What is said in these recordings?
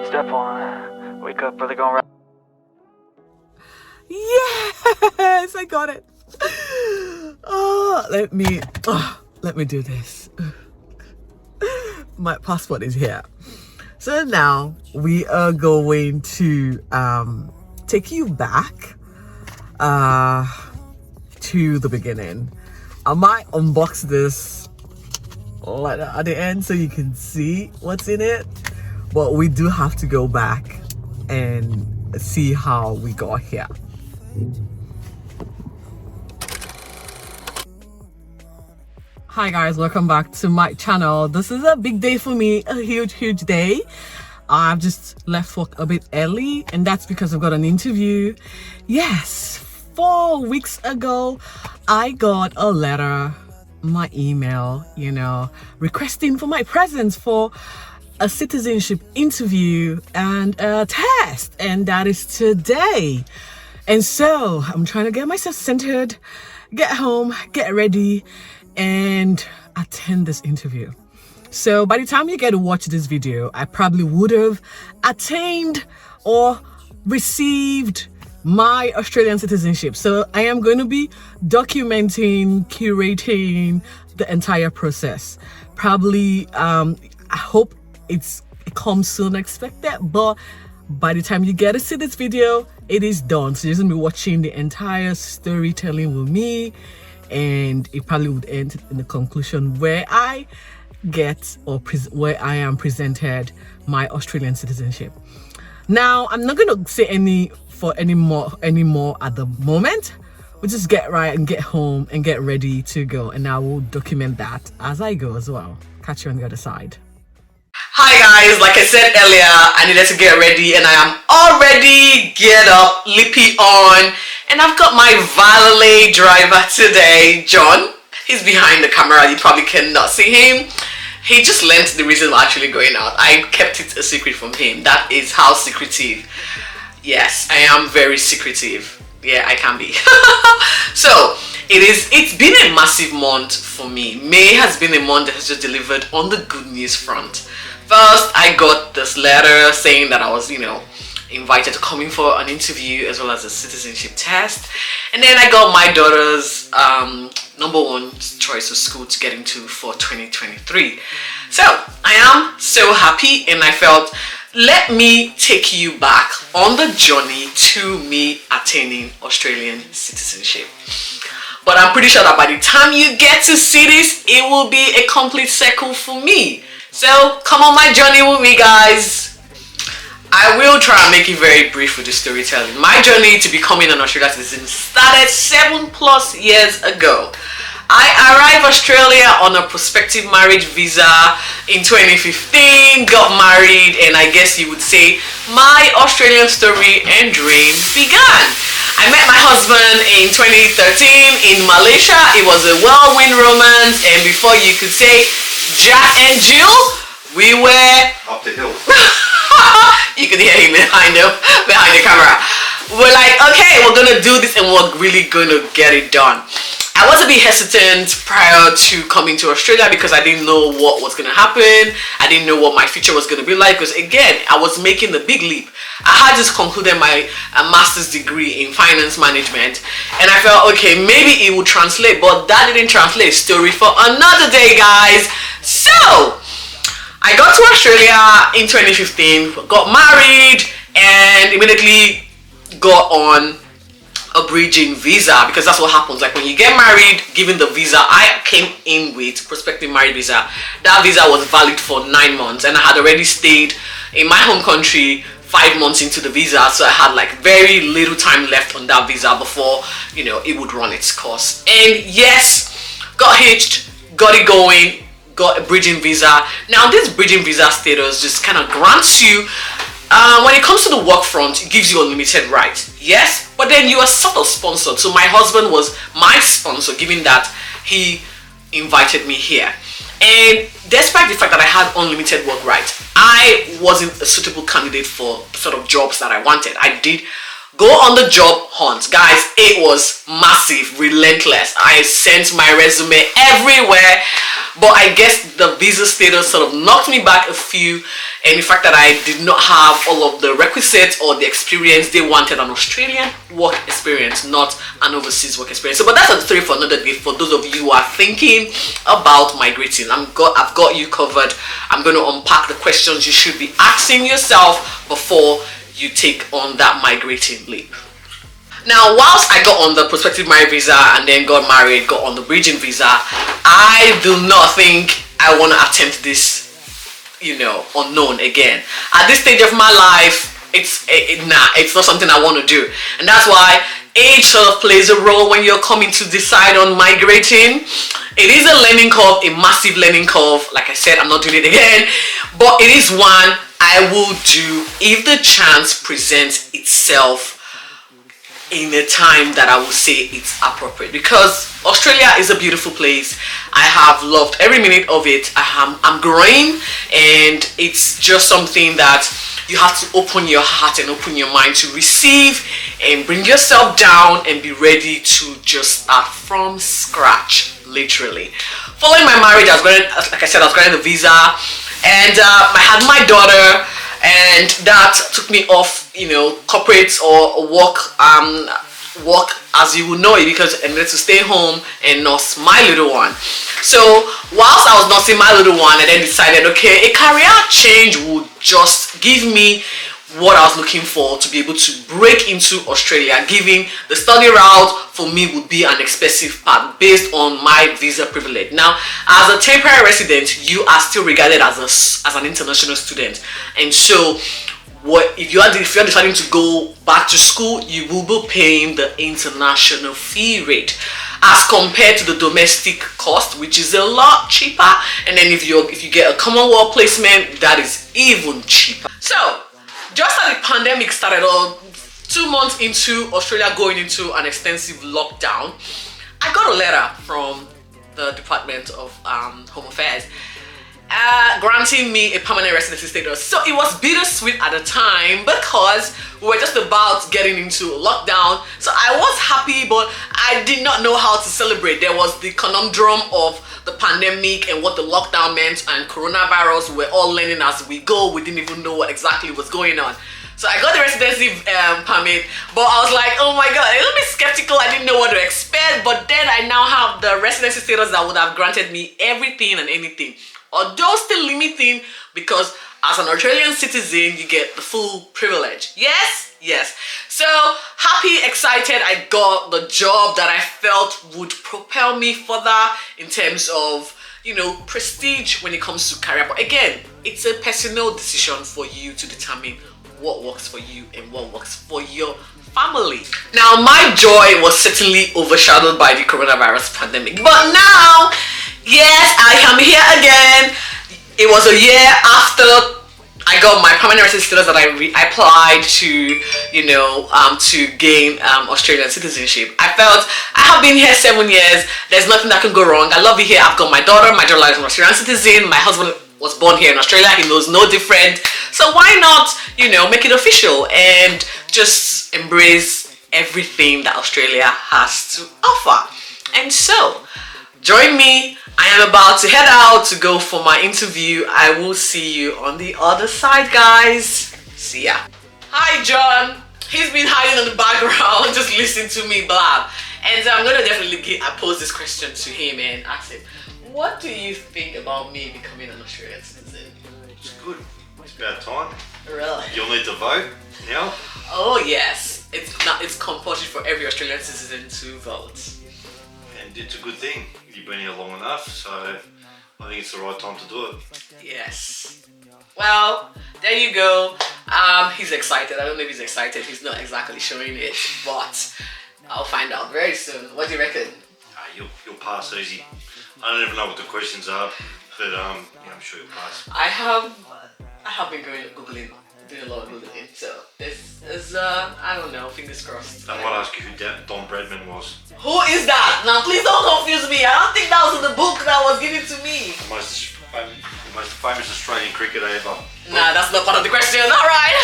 Step one, wake up, really gonna rap. Yes, I got it. Oh, let me do this. My passport is here. So now we are going to take you back to the beginning. I might unbox this letter at the end so you can see what's in it, but we do have to go back and see how we got here. Hi guys, welcome back to my channel. This is a big day for me, a huge day. I've just left work a bit early, and that's because I've got an interview. Yes, 4 weeks ago I got a letter, my email, requesting for my presence for a citizenship interview and a test, and that is today. And so I'm trying to get myself centered, get home, get ready, and attend this interview. So by the time you get to watch this video, I probably would have attained or received my Australian citizenship. So I am going to be documenting, curating the entire process. Probably, I hope it comes soon expected, but by the time you get to see this video, it is done. So you're going to be watching the entire storytelling with me, and it probably would end in the conclusion where I get where I am presented my Australian citizenship. Now, I'm not going to say any more at the moment. We'll just get right and get home and get ready to go, and I will document that as I go as well. Catch you on the other side. Hi guys, like I said earlier, I needed to get ready, and I am already geared up, lippy on, and I've got my valet driver today, John. He's behind the camera, you probably cannot see him. He just learned the reason I'm actually going out. I kept it a secret from him. That is how secretive. Yes, I am very secretive. Yeah, I can be. So it's been a massive month for me. May has been a month that has just delivered on the good news front. First, I got this letter saying that I was, invited to come in for an interview as well as a citizenship test. And then I got my daughter's #1 choice of school to get into for 2023. So I am so happy, and I felt, let me take you back on the journey to me attaining Australian citizenship. But I'm pretty sure that by the time you get to see this, it will be a complete circle for me. So come on my journey with me, guys. I will try and make it very brief with the storytelling. My journey to becoming an Australian citizen started 7+ years ago. I arrived Australia on a prospective marriage visa in 2015, got married, and I guess you would say my Australian story and dream began. I met my husband in 2013 in Malaysia. It was a whirlwind romance, and before you could say Jack and Jill, we were up the hill. You could hear him behind the camera. We're like, okay, we're gonna do this, and we're really gonna get it done. I was a bit hesitant prior to coming to Australia because I didn't know what was going to happen. I didn't know what my future was going to be like, because again, I was making the big leap. I had just concluded my master's degree in finance management, and I felt, okay, maybe it would translate, but that didn't translate. Story for another day, guys. So I got to Australia in 2015, got married, and immediately got on a bridging visa, because that's what happens. Like when you get married, given the visa I came in with, prospective marriage visa, that visa was valid for 9 months, and I had already stayed in my home country 5 months into the visa, so I had like very little time left on that visa before it would run its course. And yes, got hitched, got it going, got a bridging visa. Now this bridging visa status just kind of grants you, when it comes to the work front, it gives you unlimited rights, yes, but then you are sort of sponsored. So my husband was my sponsor, given that he invited me here. And despite the fact that I had unlimited work rights, I wasn't a suitable candidate for sort of jobs that I wanted. I did go on the job hunt. Guys, it was massive, relentless. I sent my resume everywhere, but I guess the visa status sort of knocked me back a few, and the fact that I did not have all of the requisites or the experience. They wanted an Australian work experience, not an overseas work experience. So, but that's a story for another day. For those of you who are thinking about migrating, I've got you covered. I'm going to unpack the questions you should be asking yourself before you take on that migrating leap. Now, whilst I got on the prospective married visa and then got married, got on the bridging visa, I do not think I want to attempt this, unknown again. At this stage of my life, it's not something I want to do. And that's why age sort of plays a role when you're coming to decide on migrating. It is a learning curve, a massive learning curve. Like I said, I'm not doing it again, but it is one I will do if the chance presents itself in a time that I will say it's appropriate, because Australia is a beautiful place. I have loved every minute of it. I'm growing, and it's just something that you have to open your heart and open your mind to receive, and bring yourself down and be ready to just start from scratch, literally. Following my marriage, I was getting the visa, and I had my daughter, and that took me off, corporate or work as you would know it, because I needed to stay home and nurse my little one. So whilst I was nursing my little one, I then decided, okay, a career change would just give me what I was looking for to be able to break into Australia. Giving the study route for me would be an expensive path based on my visa privilege. Now, as a temporary resident, you are still regarded as an international student, and so if you're deciding to go back to school, you will be paying the international fee rate as compared to the domestic cost, which is a lot cheaper. And then if you get a Commonwealth placement, that is even cheaper. So just as the pandemic started, 2 months into Australia going into an extensive lockdown, I got a letter from the Department of Home Affairs granting me a permanent residency status. So it was bittersweet at the time, because we were just about getting into lockdown. So I was happy, but I did not know how to celebrate. There was the conundrum of the pandemic and what the lockdown meant, and coronavirus. We were all learning as we go. We didn't even know what exactly was going on. So I got the residency permit, but I was like, oh my god, a little bit skeptical. I didn't know what to expect, but then I now have the residency status that would have granted me everything and anything. Although still limiting, because as an Australian citizen, you get the full privilege. Yes. So happy, excited, I got the job that I felt would propel me further in terms of, prestige when it comes to career. But again, it's a personal decision for you to determine what works for you and what works for your family. Now, my joy was certainly overshadowed by the coronavirus pandemic, but now, yes, I am here again. It was a year after I got my permanent residency status that I applied to gain Australian citizenship. I felt I have been here 7 years. There's nothing that can go wrong. I love it here. I've got my daughter. My daughter is an Australian citizen. My husband was born here in Australia. He knows no different. So why not, make it official and just embrace everything that Australia has to offer? And so, join me. I am about to head out to go for my interview. I will see you on the other side, guys. See ya. Hi, John. He's been hiding in the background, just listening to me blab. And I'm gonna definitely pose this question to him and ask him, what do you think about me becoming an Australian citizen? It's good. It's about time. Really? You'll need to vote now. Oh yes. It's compulsory for every Australian citizen to vote. And it's a good thing. You've been here long enough, so I think it's the right time to do it. Yes. Well, there you go. He's excited. I don't know if he's excited. He's not exactly showing it, but I'll find out very soon. What do you reckon? You'll pass easy. I don't even know what the questions are, but I'm sure you'll pass. I have been doing a lot of Googling, so it's I don't know, fingers crossed. I might ask you who Don Bradman was. Who is that? Now please don't confuse me. I don't think that was in the book that was given to me. The most famous Australian cricketer ever. Nah, that's not part of the question. Alright.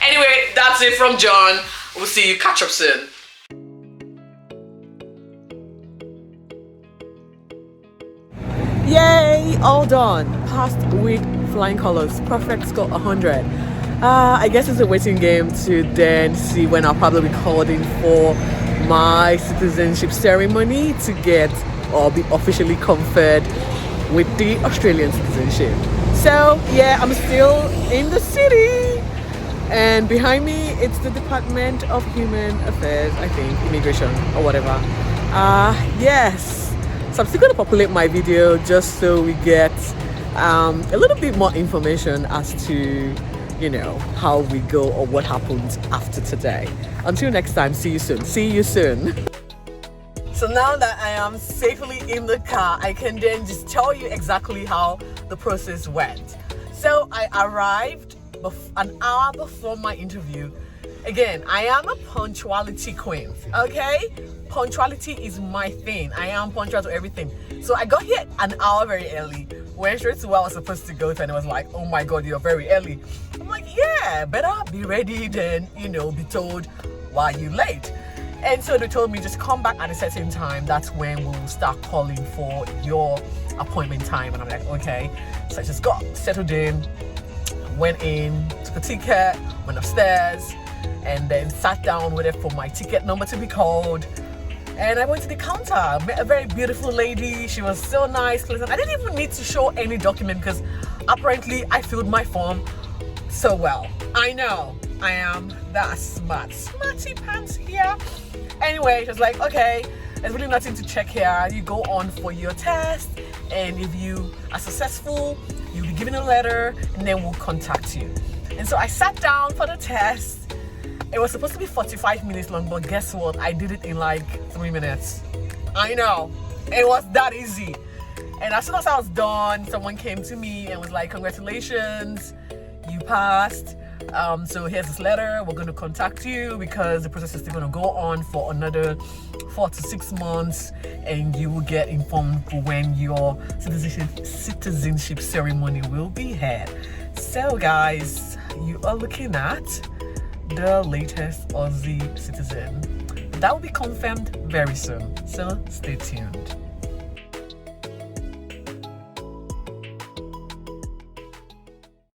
Anyway, that's it from John. We'll see you. Catch up soon. Yay, all done. Past week, flying colors, perfect score 100. I guess it's a waiting game to then see when I'll probably be called in for my citizenship ceremony to get or be officially conferred with the Australian citizenship. So yeah, I'm still in the city, and behind me it's the Department of Human Affairs, I think, immigration or whatever. Yes. So I'm still going to populate my video just so we get a little bit more information as to, you know, how we go or what happens after today. Until next time, see you soon. See you soon. So now that I am safely in the car, I can then just tell you exactly how the process went. So I arrived an hour before my interview. Again, I am a punctuality queen, okay? Punctuality is my thing. I am punctual to everything. So I got here an hour very early. Went straight to where I was supposed to go to, and it was like, oh my God, you're very early. I'm like, yeah, better be ready than, you know, be told why you late. And so they told me just come back at a certain time. That's when we'll start calling for your appointment time. And I'm like, okay. So I just got settled in, went in, took a ticket, went upstairs, and then sat down, waited for my ticket number to be called. And I went to the counter, met a very beautiful lady. She was so nice, pleasant. I didn't even need to show any document because apparently I filled my form so well. I know, I am that smart. Smarty pants here. Anyway, she was like, okay, there's really nothing to check here. You go on for your test, and if you are successful, you'll be given a letter, and then we'll contact you. And so I sat down for the test. It was supposed to be 45 minutes long, but guess what? I did it in like 3 minutes. I know, it was that easy. And as soon as I was done, someone came to me and was like, congratulations, you passed. So here's this letter. We're going to contact you because the process is still going to go on for another 4 to 6 months, and you will get informed for when your citizenship ceremony will be held. So guys, you are looking at the latest Aussie citizen. That will be confirmed very soon, so stay tuned.